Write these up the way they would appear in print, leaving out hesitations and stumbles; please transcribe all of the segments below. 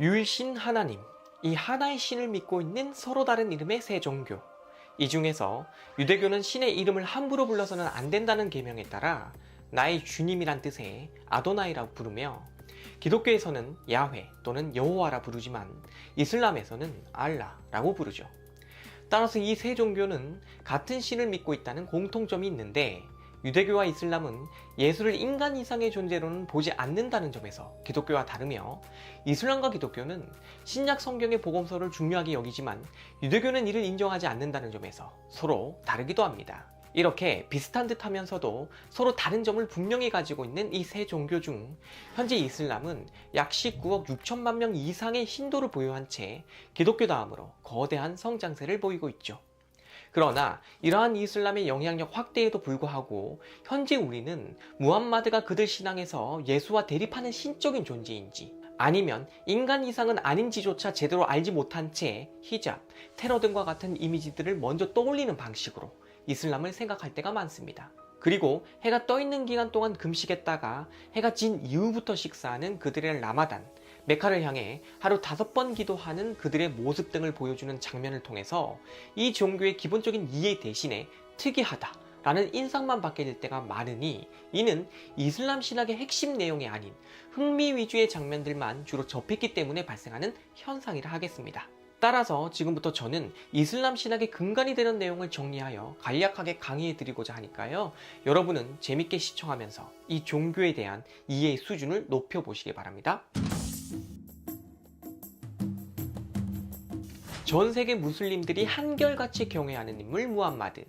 유일신 하나님, 이 하나의 신을 믿고 있는 서로 다른 이름의 세 종교. 이 중에서 유대교는 신의 이름을 함부로 불러서는 안 된다는 계명에 따라 나의 주님이란 뜻의 아도나이라고 부르며, 기독교에서는 야훼 또는 여호와라 부르지만 이슬람에서는 알라라고 부르죠. 따라서 이 세 종교는 같은 신을 믿고 있다는 공통점이 있는데, 유대교와 이슬람은 예수를 인간 이상의 존재로는 보지 않는다는 점에서 기독교와 다르며, 이슬람과 기독교는 신약 성경의 복음서를 중요하게 여기지만 유대교는 이를 인정하지 않는다는 점에서 서로 다르기도 합니다. 이렇게 비슷한 듯 하면서도 서로 다른 점을 분명히 가지고 있는 이 세 종교 중 현재 이슬람은 약 19억 6천만 명 이상의 신도를 보유한 채 기독교 다음으로 거대한 성장세를 보이고 있죠. 그러나 이러한 이슬람의 영향력 확대에도 불구하고 현재 우리는 무함마드가 그들 신앙에서 예수와 대립하는 신적인 존재인지, 아니면 인간 이상은 아닌지조차 제대로 알지 못한 채 히잡, 테러 등과 같은 이미지들을 먼저 떠올리는 방식으로 이슬람을 생각할 때가 많습니다. 그리고 해가 떠 있는 기간 동안 금식했다가 해가 진 이후부터 식사하는 그들의 라마단, 메카를 향해 하루 5번 기도하는 그들의 모습 등을 보여주는 장면을 통해서 이 종교의 기본적인 이해 대신에 특이하다 라는 인상만 받게 될 때가 많으니, 이는 이슬람 신학의 핵심 내용이 아닌 흥미 위주의 장면들만 주로 접했기 때문에 발생하는 현상이라 하겠습니다. 따라서 지금부터 저는 이슬람 신학의 근간이 되는 내용을 정리하여 간략하게 강의해 드리고자 하니까요, 여러분은 재밌게 시청하면서 이 종교에 대한 이해의 수준을 높여보시기 바랍니다. 전 세계 무슬림들이 한결같이 경외하는 인물 무함마드.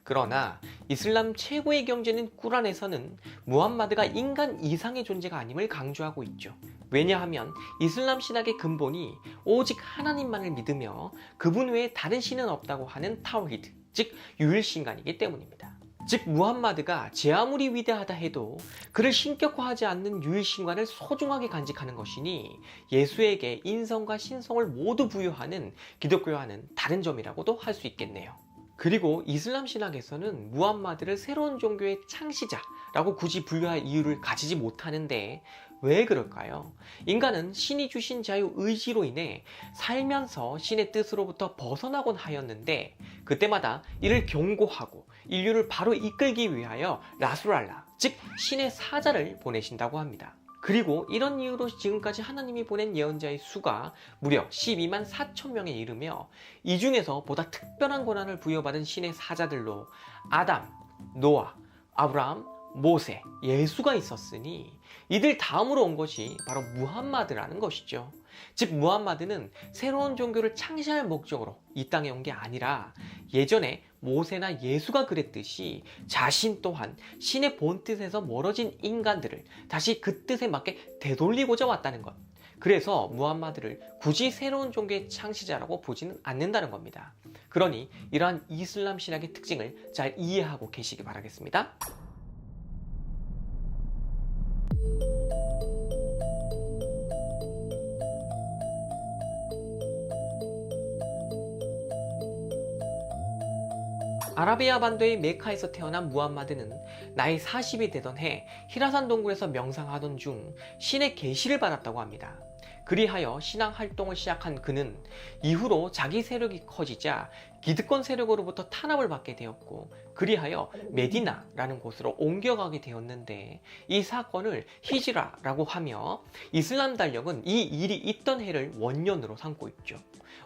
그러나 이슬람 최고의 경제는 꾸란에서는 무함마드가 인간 이상의 존재가 아님을 강조하고 있죠. 왜냐하면 이슬람 신학의 근본이 오직 하나님만을 믿으며 그분 외에 다른 신은 없다고 하는 타우히드, 즉 유일신간이기 때문입니다. 즉 무함마드가 제 아무리 위대하다 해도 그를 신격화하지 않는 유일신간을 소중하게 간직하는 것이니, 예수에게 인성과 신성을 모두 부여하는 기독교와는 다른 점이라고도 할 수 있겠네요. 그리고 이슬람 신학에서는 무함마드를 새로운 종교의 창시자라고 굳이 분류할 이유를 가지지 못하는데, 왜 그럴까요? 인간은 신이 주신 자유 의지로 인해 살면서 신의 뜻으로부터 벗어나곤 하였는데, 그때마다 이를 경고하고 인류를 바로 이끌기 위하여 라술알라, 즉 신의 사자를 보내신다고 합니다. 그리고 이런 이유로 지금까지 하나님이 보낸 예언자의 수가 무려 12만 4천 명에 이르며, 이 중에서 보다 특별한 권한을 부여받은 신의 사자들로 아담, 노아, 아브라함, 모세, 예수가 있었으니 이들 다음으로 온 것이 바로 무함마드라는 것이죠. 즉 무함마드는 새로운 종교를 창시할 목적으로 이 땅에 온 게 아니라, 예전에 모세나 예수가 그랬듯이 자신 또한 신의 본뜻에서 멀어진 인간들을 다시 그 뜻에 맞게 되돌리고자 왔다는 것. 그래서 무함마드를 굳이 새로운 종교의 창시자라고 보지는 않는다는 겁니다. 그러니 이러한 이슬람 신학의 특징을 잘 이해하고 계시기 바라겠습니다. 아라비아 반도의 메카에서 태어난 무함마드는 나이 40이 되던 해 히라산 동굴에서 명상하던 중 신의 계시를 받았다고 합니다. 그리하여 신앙 활동을 시작한 그는 이후로 자기 세력이 커지자 기득권 세력으로부터 탄압을 받게 되었고, 그리하여 메디나라는 곳으로 옮겨가게 되었는데, 이 사건을 히지라라고 하며 이슬람 달력은 이 일이 있던 해를 원년으로 삼고 있죠.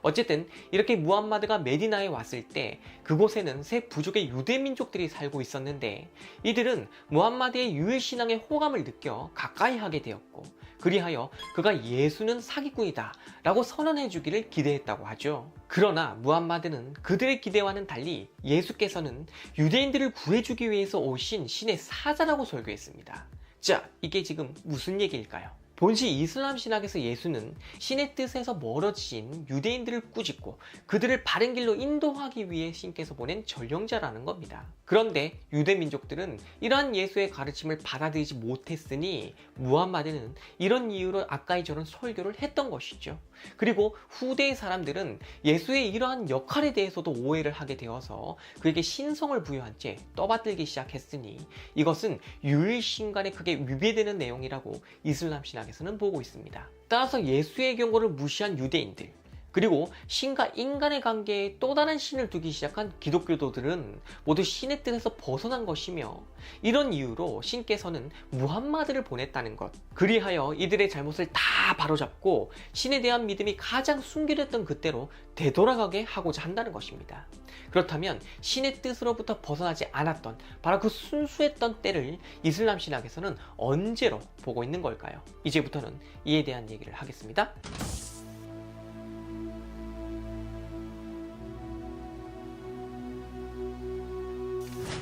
어쨌든 이렇게 무함마드가 메디나에 왔을 때 그곳에는 세 부족의 유대 민족들이 살고 있었는데, 이들은 무함마드의 유일신앙에 호감을 느껴 가까이 하게 되었고, 그리하여 그가 예수는 사기꾼이다 라고 선언해 주기를 기대했다고 하죠. 그러나 무함마드는 그들의 기대와는 달리 예수께서는 유대인들을 구해주기 위해서 오신 신의 사자라고 설교했습니다. 자, 이게 지금 무슨 얘기일까요? 본시 이슬람 신학에서 예수는 신의 뜻에서 멀어진 유대인들을 꾸짖고 그들을 바른 길로 인도하기 위해 신께서 보낸 전령자라는 겁니다. 그런데 유대 민족들은 이러한 예수의 가르침을 받아들이지 못했으니 무함마드는 이런 이유로 아까 저런 설교를 했던 것이죠. 그리고 후대의 사람들은 예수의 이러한 역할에 대해서도 오해를 하게 되어서 그에게 신성을 부여한 채 떠받들기 시작했으니, 이것은 유일신간에 크게 위배되는 내용이라고 이슬람 신학에 신학에서는 보고 있습니다. 따라서 예수의 경고를 무시한 유대인들, 그리고 신과 인간의 관계에 또 다른 신을 두기 시작한 기독교도들은 모두 신의 뜻에서 벗어난 것이며, 이런 이유로 신께서는 무함마드를 보냈다는 것, 그리하여 이들의 잘못을 다 바로잡고 신에 대한 믿음이 가장 순결했던 그때로 되돌아가게 하고자 한다는 것입니다. 그렇다면 신의 뜻으로부터 벗어나지 않았던 바로 그 순수했던 때를 이슬람 신학에서는 언제로 보고 있는 걸까요? 이제부터는 이에 대한 얘기를 하겠습니다.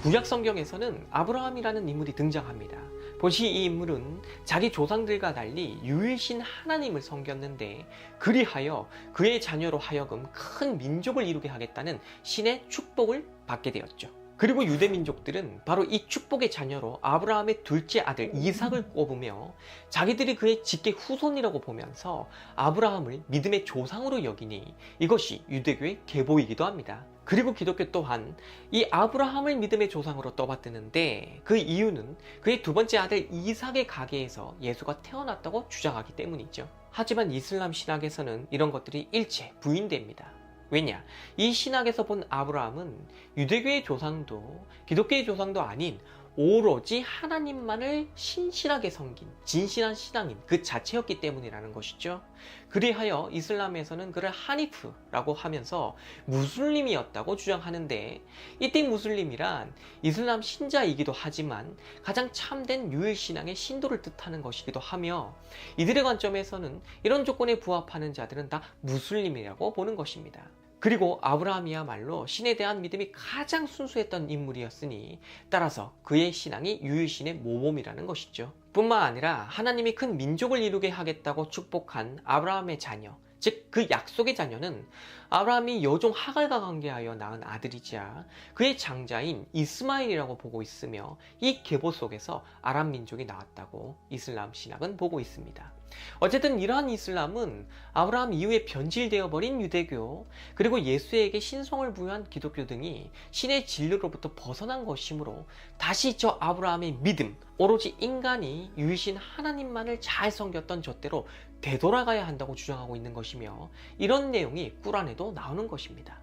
구약 성경에서는 아브라함이라는 인물이 등장합니다. 본시 이 인물은 자기 조상들과 달리 유일신 하나님을 섬겼는데, 그리하여 그의 자녀로 하여금 큰 민족을 이루게 하겠다는 신의 축복을 받게 되었죠. 그리고 유대 민족들은 바로 이 축복의 자녀로 아브라함의 둘째 아들 이삭을 꼽으며 자기들이 그의 직계 후손이라고 보면서 아브라함을 믿음의 조상으로 여기니 이것이 유대교의 계보이기도 합니다. 그리고 기독교 또한 이 아브라함을 믿음의 조상으로 떠받드는데, 그 이유는 그의 두 번째 아들 이삭의 가계에서 예수가 태어났다고 주장하기 때문이죠. 하지만 이슬람 신학에서는 이런 것들이 일체 부인됩니다. 왜냐? 이 신학에서 본 아브라함은 유대교의 조상도 기독교의 조상도 아닌 오로지 하나님만을 신실하게 섬긴 진실한 신앙인 그 자체였기 때문이라는 것이죠. 그리하여 이슬람에서는 그를 하니프라고 하면서 무슬림이었다고 주장하는데, 이때 무슬림이란 이슬람 신자이기도 하지만 가장 참된 유일신앙의 신도를 뜻하는 것이기도 하며, 이들의 관점에서는 이런 조건에 부합하는 자들은 다 무슬림이라고 보는 것입니다. 그리고 아브라함이야말로 신에 대한 믿음이 가장 순수했던 인물이었으니 따라서 그의 신앙이 유일신의 모범이라는 것이죠. 뿐만 아니라 하나님이 큰 민족을 이루게 하겠다고 축복한 아브라함의 자녀, 즉 그 약속의 자녀는 아브라함이 여종 하갈과 관계하여 낳은 아들이자 그의 장자인 이스마엘이라고 보고 있으며, 이 계보 속에서 아람 민족이 나왔다고 이슬람 신학은 보고 있습니다. 어쨌든 이러한 이슬람은 아브라함 이후에 변질되어 버린 유대교, 그리고 예수에게 신성을 부여한 기독교 등이 신의 진리로부터 벗어난 것이므로 다시 저 아브라함의 믿음, 오로지 인간이 유일신 하나님만을 잘 섬겼던 잣대로 되돌아가야 한다고 주장하고 있는 것이며, 이런 내용이 꾸란에도 나오는 것입니다.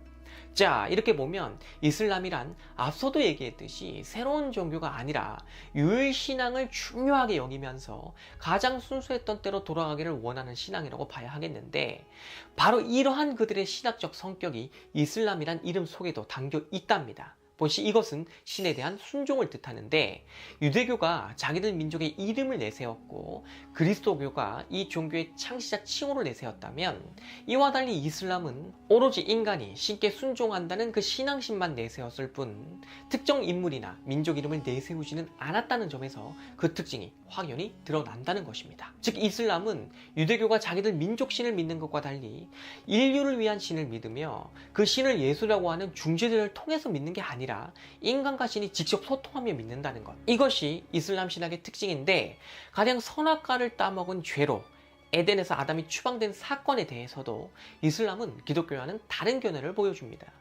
자, 이렇게 보면 이슬람이란 앞서도 얘기했듯이 새로운 종교가 아니라 유일신앙을 중요하게 여기면서 가장 순수했던 때로 돌아가기를 원하는 신앙이라고 봐야 하겠는데, 바로 이러한 그들의 신학적 성격이 이슬람이란 이름 속에도 담겨 있답니다. 본시 이것은 신에 대한 순종을 뜻하는데, 유대교가 자기들 민족의 이름을 내세웠고 그리스도교가 이 종교의 창시자 칭호를 내세웠다면, 이와 달리 이슬람은 오로지 인간이 신께 순종한다는 그 신앙심만 내세웠을 뿐 특정 인물이나 민족 이름을 내세우지는 않았다는 점에서 그 특징이 확연히 드러난다는 것입니다. 즉 이슬람은 유대교가 자기들 민족신을 믿는 것과 달리 인류를 위한 신을 믿으며, 그 신을 예수라고 하는 중재자를 통해서 믿는 게 아니라 인간과 신이 직접 소통하며 믿는다는 것, 이것이 이슬람 신학의 특징인데, 가령 선악과를 따먹은 죄로 에덴에서 아담이 추방된 사건에 대해서도 이슬람은 기독교와는 다른 견해를 보여줍니다.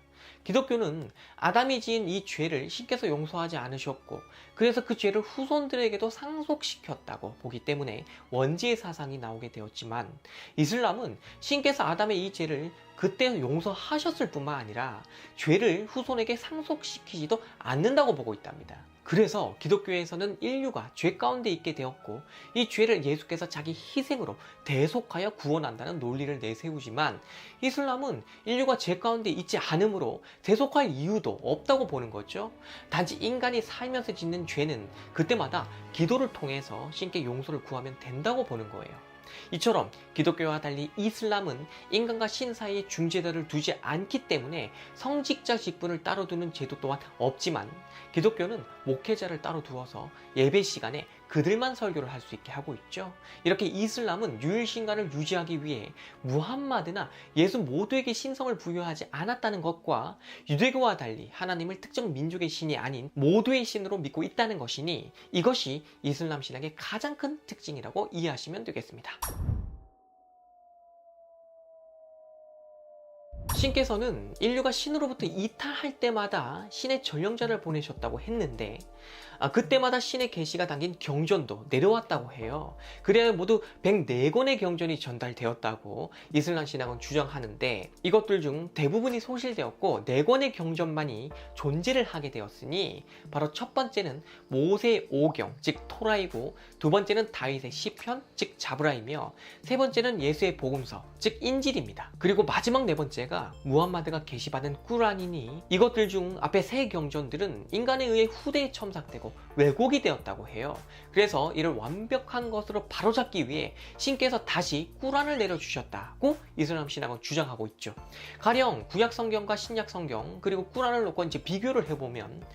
기독교는 아담이 지은 이 죄를 신께서 용서하지 않으셨고, 그래서 그 죄를 후손들에게도 상속시켰다고 보기 때문에 원죄의 사상이 나오게 되었지만, 이슬람은 신께서 아담의 이 죄를 그때 용서하셨을 뿐만 아니라 죄를 후손에게 상속시키지도 않는다고 보고 있답니다. 그래서 기독교에서는 인류가 죄 가운데 있게 되었고, 이 죄를 예수께서 자기 희생으로 대속하여 구원한다는 논리를 내세우지만, 이슬람은 인류가 죄 가운데 있지 않으므로 대속할 이유도 없다고 보는 거죠. 단지 인간이 살면서 짓는 죄는 그때마다 기도를 통해서 신께 용서를 구하면 된다고 보는 거예요. 이처럼 기독교와 달리 이슬람은 인간과 신 사이에 중재자를 두지 않기 때문에 성직자 직분을 따로 두는 제도 또한 없지만, 기독교는 목회자를 따로 두어서 예배 시간에 그들만 설교를 할 수 있게 하고 있죠. 이렇게 이슬람은 유일신간을 유지하기 위해 무함마드나 예수 모두에게 신성을 부여하지 않았다는 것과, 유대교와 달리 하나님을 특정 민족의 신이 아닌 모두의 신으로 믿고 있다는 것이니, 이것이 이슬람 신학의 가장 큰 특징이라고 이해하시면 되겠습니다. 신께서는 인류가 신으로부터 이탈할 때마다 신의 전령자를 보내셨다고 했는데 그때마다 신의 계시가 담긴 경전도 내려왔다고 해요. 그래야 모두 104권의 경전이 전달되었다고 이슬람 신학은 주장하는데 이것들 중 대부분이 소실되었고 4권의 경전만이 존재를 하게 되었으니 바로 첫 번째는 모세의 오경 즉 토라이고 두 번째는 다윗의 시편 즉 자브라이며 세 번째는 예수의 복음서 즉 인질입니다. 그리고 마지막 네 번째가 무함마드가 계시받은 꾸란이니 이것들 중 앞에 세 경전들은 인간에 의해 후대에 첨삭되고 왜곡이 되었다고 해요. 그래서 이를 완벽한 것으로 바로잡기 위해 신께서 다시 꾸란을 내려주셨다고 이슬람 신학은 주장하고 있죠. 가령 구약 성경과 신약 성경 그리고 꾸란을 놓고 이제 비교를 해보면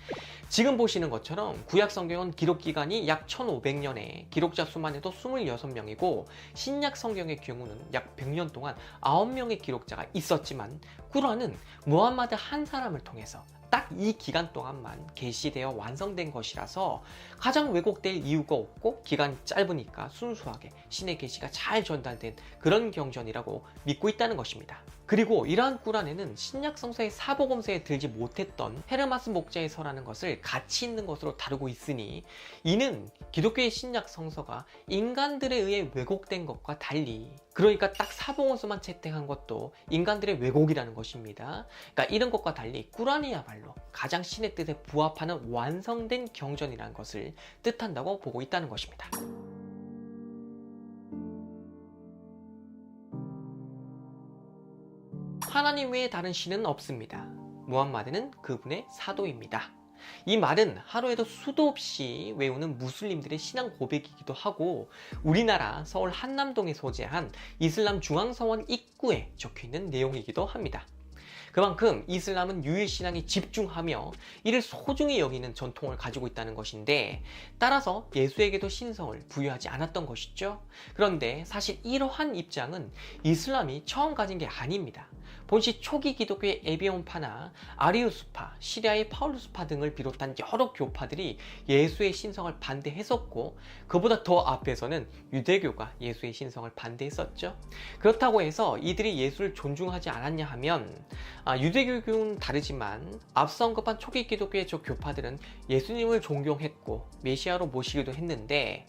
지금 보시는 것처럼 구약 성경은 기록 기간이 약 1500년에 기록자 수만 해도 26명이고 신약 성경의 경우는 약 100년 동안 9명의 기록자가 있었지만 꾸란은 무함마드 한 사람을 통해서 딱 이 기간 동안만 계시되어 완성된 것이라서 가장 왜곡될 이유가 없고 기간이 짧으니까 순수하게 신의 계시가 잘 전달된 그런 경전이라고 믿고 있다는 것입니다. 그리고 이러한 꾸란에는 신약 성서의 사복음서에 들지 못했던 헤르마스 목자의 서라는 것을 가치 있는 것으로 다루고 있으니 이는 기독교의 신약 성서가 인간들에 의해 왜곡된 것과 달리 그러니까 딱 사복음서만 채택한 것도 인간들의 왜곡이라는 것입니다. 그러니까 이런 것과 달리 꾸란이야말로 가장 신의 뜻에 부합하는 완성된 경전이라는 것을 뜻한다고 보고 있다는 것입니다. 하나님 외에 다른 신은 없습니다. 무함마드는 그분의 사도입니다. 이 말은 하루에도 수도 없이 외우는 무슬림들의 신앙 고백이기도 하고 우리나라 서울 한남동에 소재한 이슬람 중앙서원 입구에 적혀있는 내용이기도 합니다. 그만큼 이슬람은 유일신앙에 집중하며 이를 소중히 여기는 전통을 가지고 있다는 것인데 따라서 예수에게도 신성을 부여하지 않았던 것이죠. 그런데 사실 이러한 입장은 이슬람이 처음 가진 게 아닙니다. 본시 초기 기독교의 에비온파나 아리우스파, 시리아의 파울루스파 등을 비롯한 여러 교파들이 예수의 신성을 반대했었고 그보다 더 앞에서는 유대교가 예수의 신성을 반대했었죠. 그렇다고 해서 이들이 예수를 존중하지 않았냐 하면 유대교는 다르지만 앞서 언급한 초기 기독교의 저 교파들은 예수님을 존경했고 메시아로 모시기도 했는데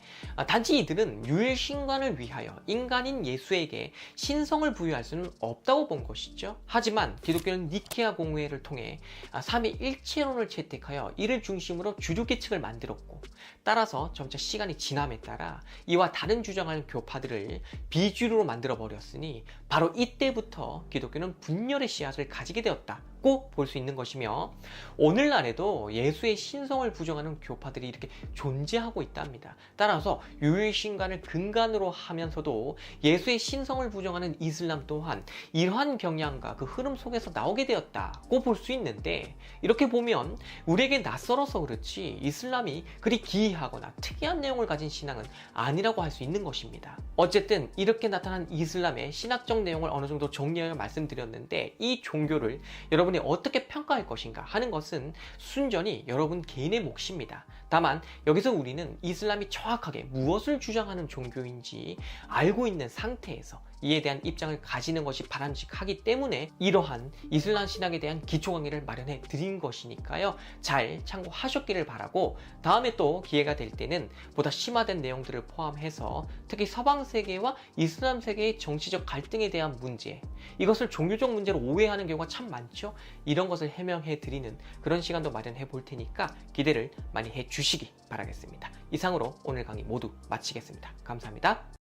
단지 이들은 유일신관을 위하여 인간인 예수에게 신성을 부여할 수는 없다고 본 것이죠. 하지만 기독교는 니케아 공회를 통해 삼위일체론을 채택하여 이를 중심으로 주류계층을 만들었고 따라서 점차 시간이 지남에 따라 이와 다른 주장하는 교파들을 비주류로 만들어 버렸으니 바로 이때부터 기독교는 분열의 씨앗을 가지게 되었다고 볼 수 있는 것이며 오늘날에도 예수의 신성을 부정하는 교파들이 이렇게 존재하고 있답니다. 따라서 유일신간을 근간으로 하면서도 예수의 신성을 부정하는 이슬람 또한 이러한 경향과 그 흐름 속에서 나오게 되었다고 볼 수 있는데 이렇게 보면 우리에게 낯설어서 그렇지 이슬람이 그리 기이하거나 특이한 내용을 가진 신앙은 아니라고 할 수 있는 것입니다. 어쨌든 이렇게 나타난 이슬람의 신학적 내용을 어느 정도 정리하여 말씀드렸는데 이 종교를 여러분이 어떻게 평가할 것인가 하는 것은 순전히 여러분 개인의 몫입니다. 다만 여기서 우리는 이슬람이 정확하게 무엇을 주장하는 종교인지 알고 있는 상태에서 이에 대한 입장을 가지는 것이 바람직하기 때문에 이러한 이슬람 신학에 대한 기초 강의를 마련해 드린 것이니까요. 잘 참고하셨기를 바라고 다음에 또 기회가 될 때는 보다 심화된 내용들을 포함해서 특히 서방 세계와 이슬람 세계의 정치적 갈등에 대한 문제 이것을 종교적 문제로 오해하는 경우가 참 많죠. 이런 것을 해명해 드리는 그런 시간도 마련해 볼 테니까 기대를 많이 해 주시기 바라겠습니다. 이상으로 오늘 강의 모두 마치겠습니다. 감사합니다.